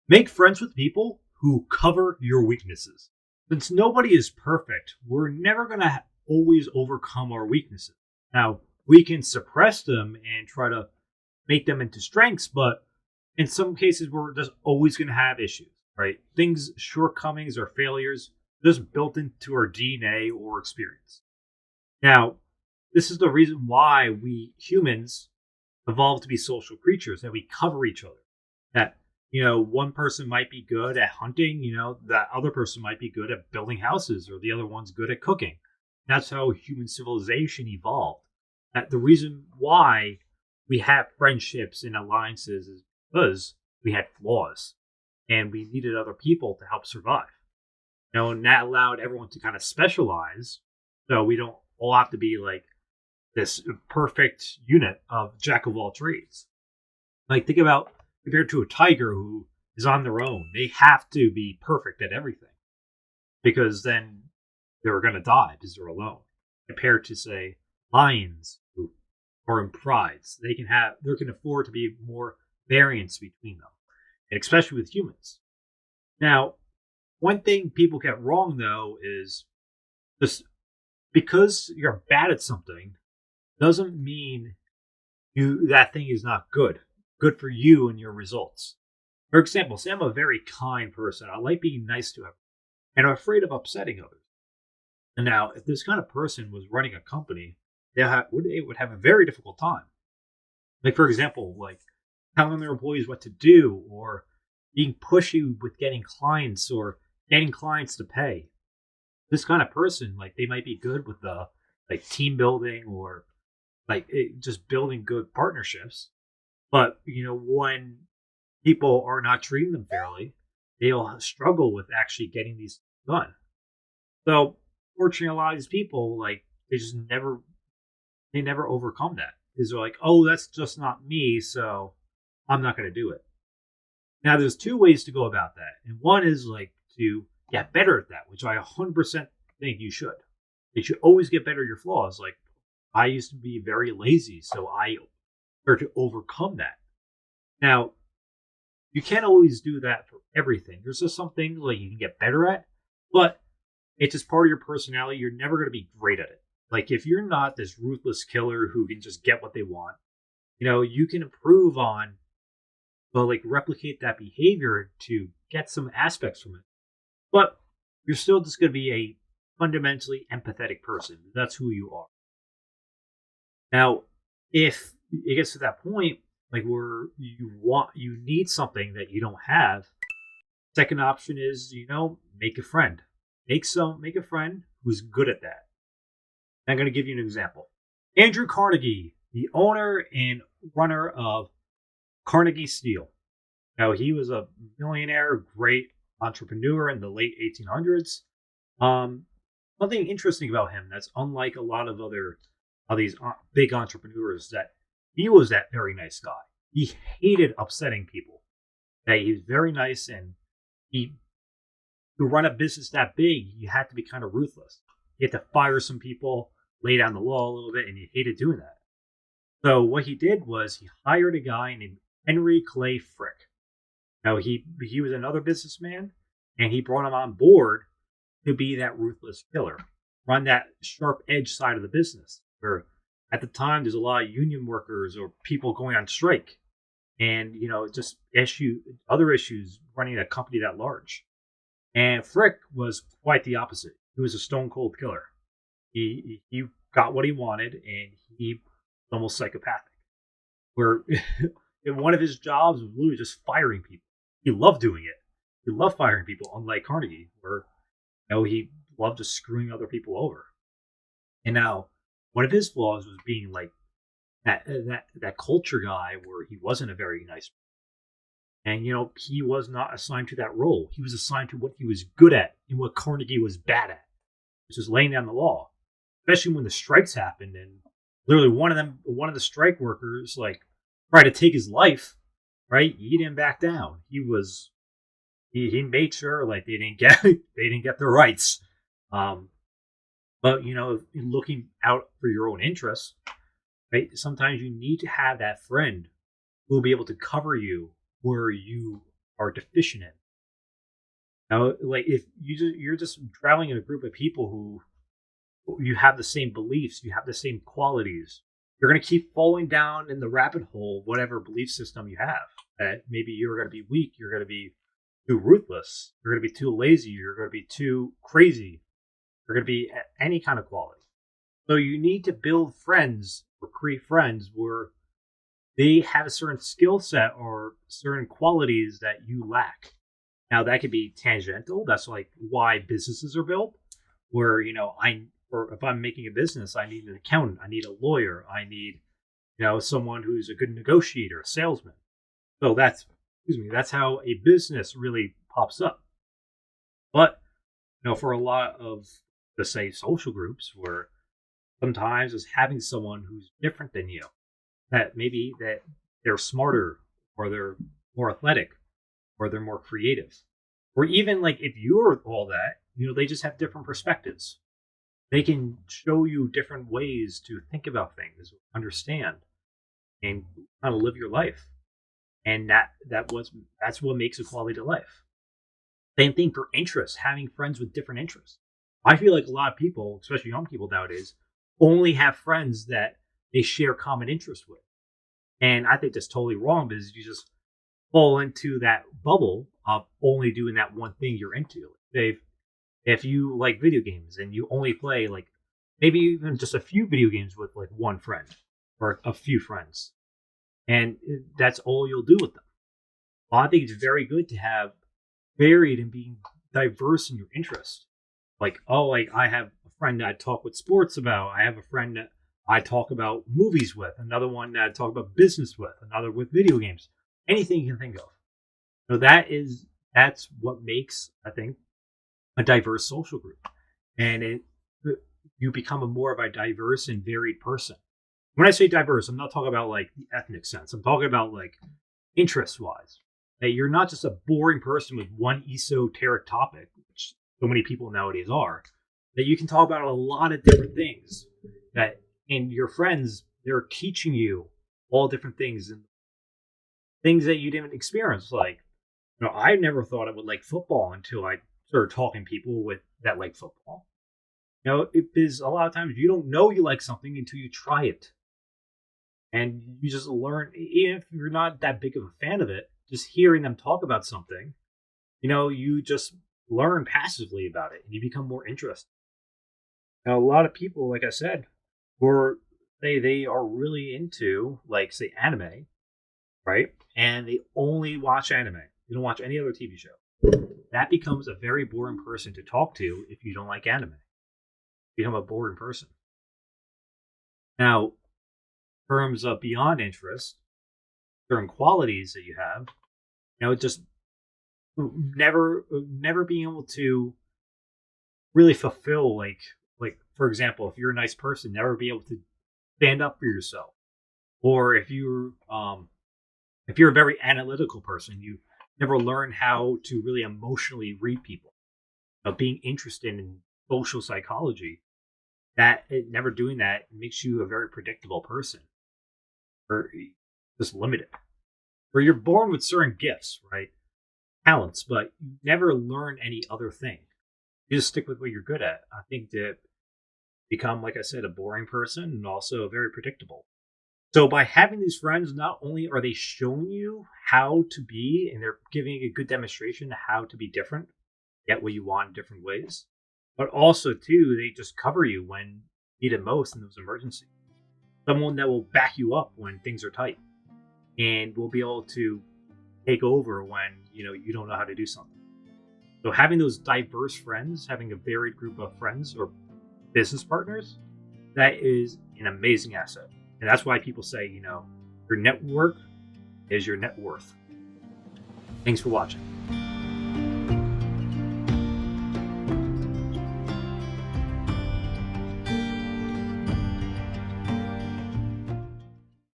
Make friends with people who cover your weaknesses. Since nobody is perfect, we're never going to always overcome our weaknesses. Now, we can suppress them and try to make them into strengths, but in some cases, we're just always going to have issues, right? Things, shortcomings, or failures, just built into our DNA or experience. Now, this is the reason why we humans evolved to be social creatures, that we cover each other. That, one person might be good at hunting, that other person might be good at building houses, or the other one's good at cooking. That's how human civilization evolved. That the reason why we have friendships and alliances is because we had flaws and we needed other people to help survive. And that allowed everyone to kind of specialize. So we don't all have to be like this perfect unit of jack of all trades. Like think about compared to a tiger who is on their own, they have to be perfect at everything because then they're going to die because they're alone. Compared to say lions who are in prides, they can afford to be more variance between them, and especially with humans. Now, one thing people get wrong though is just because you're bad at something doesn't mean that thing is not good for you and your results. For example, say I'm a very kind person. I like being nice to everyone, and I'm afraid of upsetting others. And now, if this kind of person was running a company, they would have a very difficult time. Like, for example, like telling their employees what to do, or being pushy with getting clients, or getting clients to pay. This kind of person, like, they might be good with the like team building or just building good partnerships. But when people are not treating them fairly, they'll struggle with actually getting these done. So, fortunately, a lot of these people they never overcome that because they're like, oh, that's just not me, so I'm not going to do it. Now, there's two ways to go about that, and one is like to get better at that, which I 100% think you should. You should always get better at your flaws. Like I used to be very lazy, so I learned to overcome that. Now, you can't always do that for everything. There's just some things like you can get better at, but it's just part of your personality. You're never going to be great at it. Like if you're not this ruthless killer who can just get what they want, you can improve on, but like replicate that behavior to get some aspects from it. But you're still just going to be a fundamentally empathetic person. That's who you are. Now, if it gets to that point, like where you need something that you don't have, second option is, make a friend. Make a friend who's good at that. I'm going to give you an example. Andrew Carnegie, the owner and runner of Carnegie Steel. Now, he was a millionaire, great entrepreneur in the late 1800s. Something interesting about him that's unlike a lot of other of these big entrepreneurs that he was that very nice guy. He hated upsetting people. That he was very nice, and he to run a business that big, you had to be kind of ruthless. You had to fire some people, lay down the law a little bit, and he hated doing that. So what he did was he hired a guy named Henry Clay Frick. Now he was another businessman, and he brought him on board to be that ruthless killer, run that sharp edge side of the business. Where at the time there's a lot of union workers or people going on strike, and just other issues running a company that large. And Frick was quite the opposite. He was a stone cold killer. He got what he wanted, and he was almost psychopathic. Where one of his jobs was literally just firing people. He loved doing it. He loved firing people, unlike Carnegie, where he loved just screwing other people over. And now, one of his flaws was being like that culture guy, where he wasn't a very nice. And he was not assigned to that role. He was assigned to what he was good at and what Carnegie was bad at, which is laying down the law. Especially when the strikes happened, and literally one of the strike workers, like tried to take his life. Right, he didn't back down. He made sure like they didn't get they didn't get their rights. Um, but in looking out for your own interests, right? Sometimes you need to have that friend who will be able to cover you where you are deficient in. Now, like if you're just traveling in a group of people who you have the same beliefs, you have the same qualities, you're going to keep falling down in the rabbit hole, whatever belief system you have. That maybe you're going to be weak, you're going to be too ruthless, you're going to be too lazy, you're going to be too crazy, you're going to be any kind of quality. So you need to build friends or create friends where they have a certain skill set or certain qualities that you lack. Now that could be tangential. That's like why businesses are built. Where or if I'm making a business, I need an accountant, I need a lawyer, I need someone who's a good negotiator, a salesman. So that's how a business really pops up. But for a lot of the say social groups, where sometimes it's having someone who's different than you, that maybe that they're smarter or they're more athletic or they're more creative, or even like if you're all that, they just have different perspectives. They can show you different ways to think about things, understand, and how to live your life. And that's what makes a quality of life. Same thing for interests, having friends with different interests. I feel like a lot of people, especially young people nowadays, only have friends that they share common interests with. And I think that's totally wrong because you just fall into that bubble of only doing that one thing you're into. If you like video games and you only play like maybe even just a few video games with like one friend or a few friends, and that's all you'll do with them. Well, I think it's very good to have varied and being diverse in your interests. Like, I have a friend that I talk with sports about. I have a friend that I talk about movies with. Another one that I talk about business with. Another with video games. Anything you can think of. So that's what makes, I think, a diverse social group, and you become more of a diverse and varied person. When I say diverse, I'm not talking about like the ethnic sense. I'm talking about like interest wise. That you're not just a boring person with one esoteric topic, which so many people nowadays are. That you can talk about a lot of different things. That and your friends, they're teaching you all different things and things that you didn't experience. Like, I never thought I would like football until I started talking to people that like football. Because a lot of times you don't know you like something until you try it. And you just learn, even if you're not that big of a fan of it, just hearing them talk about something, you just learn passively about it and you become more interested. Now, a lot of people, like I said, who they are really into, like, say, anime, right? And they only watch anime. They don't watch any other TV show. That becomes a very boring person to talk to if you don't like anime. You become a boring person. Now, in terms of beyond interest, certain qualities that you have, just never being able to really fulfill, like for example, if you're a nice person, never be able to stand up for yourself, or if you're a very analytical person, you never learn how to really emotionally read people. Being interested in social psychology, never doing that makes you a very predictable person, or just limited. Or you're born with certain gifts, right? Talents, but you never learn any other thing. You just stick with what you're good at. I think to become, like I said, a boring person and also very predictable. So by having these friends, not only are they showing you how to be, and they're giving a good demonstration of how to be different, get what you want in different ways, but also too, they just cover you when needed most in those emergencies. Someone that will back you up when things are tight, and will be able to take over when you don't know how to do something. So having those diverse friends, having a varied group of friends or business partners, that is an amazing asset. And that's why people say, your network is your net worth. Thanks for watching.